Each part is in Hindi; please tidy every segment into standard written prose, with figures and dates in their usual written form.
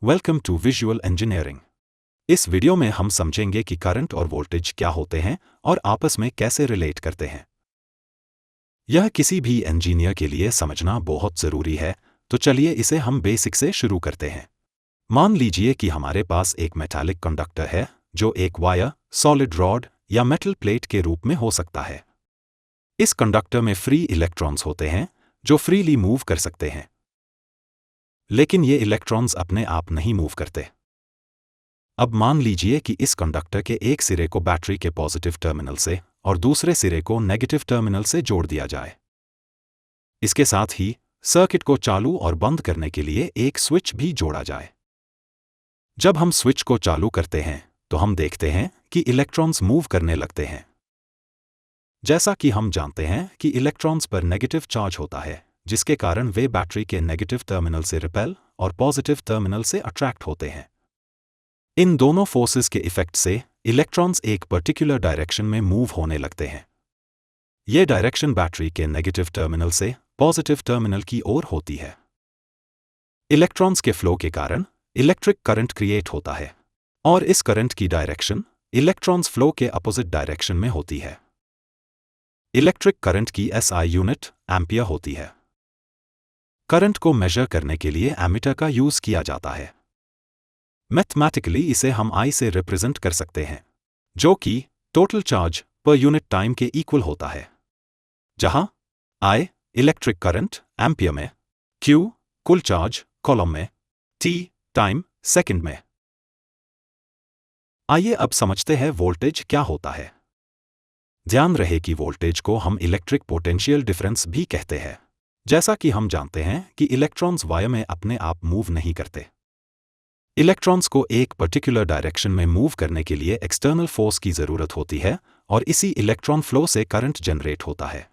Welcome to visual engineering. इस वीडियो में हम समझेंगे कि करंट और वोल्टेज क्या होते हैं और आपस में कैसे रिलेट करते हैं। यह किसी भी इंजीनियर के लिए समझना बहुत ज़रूरी है, तो चलिए इसे हम बेसिक से शुरू करते हैं। मान लीजिए कि हमारे पास एक मेटालिक कंडक्टर है जो एक वायर, सॉलिड रॉड या मेटल प्लेट के रूप में हो सकता है। इस कंडक्टर में फ्री इलेक्ट्रॉन्स होते हैं जो फ्रीली मूव कर सकते हैं, लेकिन ये इलेक्ट्रॉन्स अपने आप नहीं मूव करते। अब मान लीजिए कि इस कंडक्टर के एक सिरे को बैटरी के पॉजिटिव टर्मिनल से और दूसरे सिरे को नेगेटिव टर्मिनल से जोड़ दिया जाए। इसके साथ ही सर्किट को चालू और बंद करने के लिए एक स्विच भी जोड़ा जाए। जब हम स्विच को चालू करते हैं तो हम देखते हैं कि इलेक्ट्रॉन्स मूव करने लगते हैं। जैसा कि हम जानते हैं कि इलेक्ट्रॉन्स पर नेगेटिव चार्ज होता है, जिसके कारण वे बैटरी के नेगेटिव टर्मिनल से रिपेल और पॉजिटिव टर्मिनल से अट्रैक्ट होते हैं। इन दोनों फोर्सेस के इफेक्ट से इलेक्ट्रॉन्स एक पर्टिकुलर डायरेक्शन में मूव होने लगते हैं। ये डायरेक्शन बैटरी के नेगेटिव टर्मिनल से पॉजिटिव टर्मिनल की ओर होती है। इलेक्ट्रॉन्स के फ्लो के कारण इलेक्ट्रिक करंट क्रिएट होता है और इस करंट की डायरेक्शन इलेक्ट्रॉन्स फ्लो के अपोजिट डायरेक्शन में होती है। इलेक्ट्रिक करंट की SI यूनिट एम्पियर होती है। करंट को मेजर करने के लिए एमीटर का यूज किया जाता है। मैथमेटिकली इसे हम I से रिप्रेजेंट कर सकते हैं, जो कि total charge per unit time के इक्वल होता है, जहां I इलेक्ट्रिक करंट एम्पियर में, Q कुल चार्ज कॉलम में, T टाइम सेकंड में। आइए अब समझते हैं वोल्टेज क्या होता है। ध्यान रहे कि वोल्टेज को हम इलेक्ट्रिक पोटेंशियल डिफरेंस भी कहते हैं। जैसा कि हम जानते हैं कि इलेक्ट्रॉन्स वायर में अपने आप मूव नहीं करते। इलेक्ट्रॉन्स को एक पर्टिकुलर डायरेक्शन में मूव करने के लिए एक्सटर्नल फोर्स की ज़रूरत होती है और इसी इलेक्ट्रॉन फ्लो से करंट जनरेट होता है।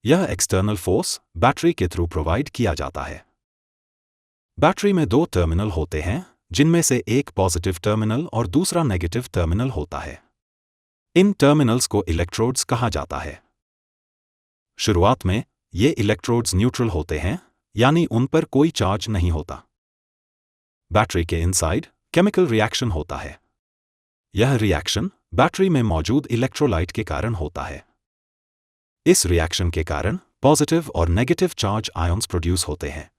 यह एक्सटर्नल फोर्स बैटरी के थ्रू प्रोवाइड किया जाता है। बैटरी में दो टर्मिनल होते हैं, जिनमें से एक पॉजिटिव टर्मिनल और दूसरा नेगेटिव टर्मिनल होता है। इन टर्मिनल्स को इलेक्ट्रोड्स कहा जाता है। शुरुआत में ये इलेक्ट्रोड्स न्यूट्रल होते हैं, यानी उन पर कोई चार्ज नहीं होता। बैटरी के इनसाइड केमिकल रिएक्शन होता है। यह रिएक्शन बैटरी में मौजूद इलेक्ट्रोलाइट के कारण होता है। इस रिएक्शन के कारण पॉजिटिव और नेगेटिव चार्ज आयंस प्रोड्यूस होते हैं।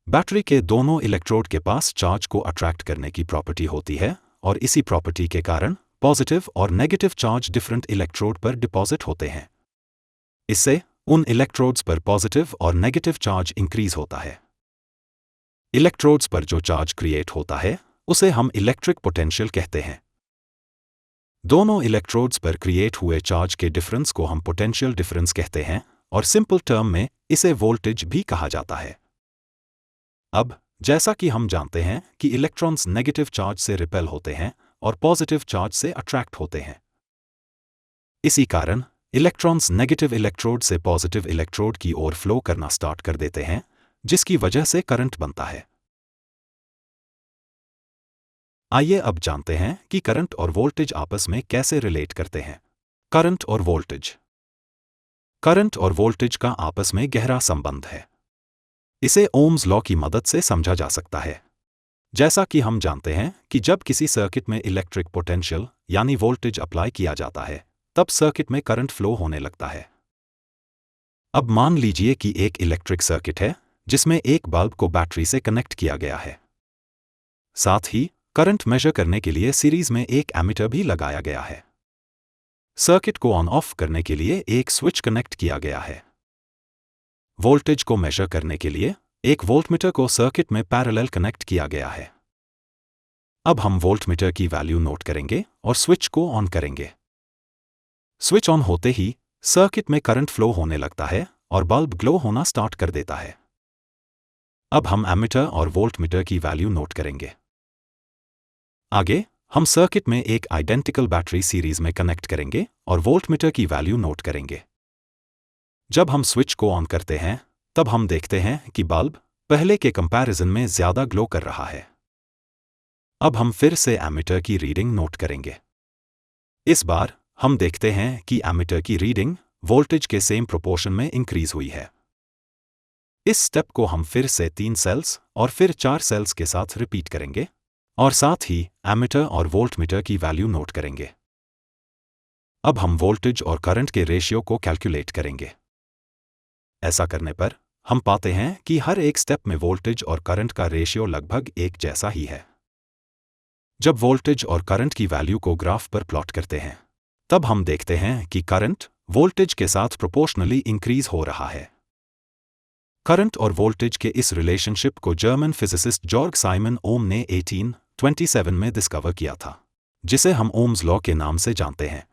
बैटरी के दोनों इलेक्ट्रोड के पास चार्ज को अट्रैक्ट करने की प्रॉपर्टी होती है और इसी प्रॉपर्टी के कारण पॉजिटिव और नेगेटिव चार्ज डिफरेंट इलेक्ट्रोड पर डिपॉजिट होते हैं। इससे उन इलेक्ट्रोड्स पर पॉजिटिव और नेगेटिव चार्ज इंक्रीज होता है। इलेक्ट्रोड्स पर जो चार्ज क्रिएट होता है उसे हम इलेक्ट्रिक पोटेंशियल कहते हैं। दोनों इलेक्ट्रोड्स पर क्रिएट हुए चार्ज के डिफरेंस को हम पोटेंशियल डिफरेंस कहते हैं और सिंपल टर्म में इसे वोल्टेज भी कहा जाता है। अब जैसा कि हम जानते हैं कि इलेक्ट्रॉन्स नेगेटिव चार्ज से रिपेल होते हैं और पॉजिटिव चार्ज से अट्रैक्ट होते हैं। इसी कारण इलेक्ट्रॉन्स नेगेटिव इलेक्ट्रोड से पॉजिटिव इलेक्ट्रोड की ओर फ्लो करना स्टार्ट कर देते हैं, जिसकी वजह से करंट बनता है। आइए अब जानते हैं कि करंट और वोल्टेज आपस में कैसे रिलेट करते हैं। करंट और वोल्टेज। करंट और वोल्टेज का आपस में गहरा संबंध है। इसे ओम्स लॉ की मदद से समझा जा सकता है। जैसा कि हम जानते हैं कि जब किसी सर्किट में इलेक्ट्रिक पोटेंशियल यानी वोल्टेज अप्लाई किया जाता है, तब सर्किट में करंट फ्लो होने लगता है। अब मान लीजिए कि एक इलेक्ट्रिक सर्किट है जिसमें एक बल्ब को बैटरी से कनेक्ट किया गया है। साथ ही करंट मेजर करने के लिए सीरीज में एक एमीटर भी लगाया गया है। सर्किट को ऑन ऑफ करने के लिए एक स्विच कनेक्ट किया गया है। वोल्टेज को मेजर करने के लिए एक वोल्टमीटर को सर्किट में पैरेलल कनेक्ट किया गया है। अब हम वोल्टमीटर की वैल्यू नोट करेंगे और स्विच को ऑन करेंगे। स्विच ऑन होते ही सर्किट में करंट फ्लो होने लगता है और बल्ब ग्लो होना स्टार्ट कर देता है। अब हम एमीटर और वोल्टमीटर की वैल्यू नोट करेंगे। आगे हम सर्किट में एक आइडेंटिकल बैटरी सीरीज में कनेक्ट करेंगे और वोल्टमीटर की वैल्यू नोट करेंगे। जब हम स्विच को ऑन करते हैं तब हम देखते हैं कि बल्ब पहले के कंपैरिजन में ज्यादा ग्लो कर रहा है। अब हम फिर से एमीटर की रीडिंग नोट करेंगे। इस बार हम देखते हैं कि एमीटर की रीडिंग वोल्टेज के सेम प्रोपोर्शन में इंक्रीज हुई है। इस स्टेप को हम फिर से 3 सेल्स और फिर 4 सेल्स के साथ रिपीट करेंगे और साथ ही एमीटर और वोल्टमीटर की वैल्यू नोट करेंगे। अब हम वोल्टेज और करंट के रेशियो को कैलकुलेट करेंगे। ऐसा करने पर हम पाते हैं कि हर एक स्टेप में वोल्टेज और करंट का रेशियो लगभग एक जैसा ही है। जब वोल्टेज और करंट की वैल्यू को ग्राफ पर प्लॉट करते हैं, तब हम देखते हैं कि करंट वोल्टेज के साथ प्रोपोर्शनली इंक्रीज हो रहा है। करंट और वोल्टेज के इस रिलेशनशिप को जर्मन फिजिसिस्ट जॉर्ग साइमन ओम ने 1827 में डिस्कवर किया था, जिसे हम ओम्स लॉ के नाम से जानते हैं।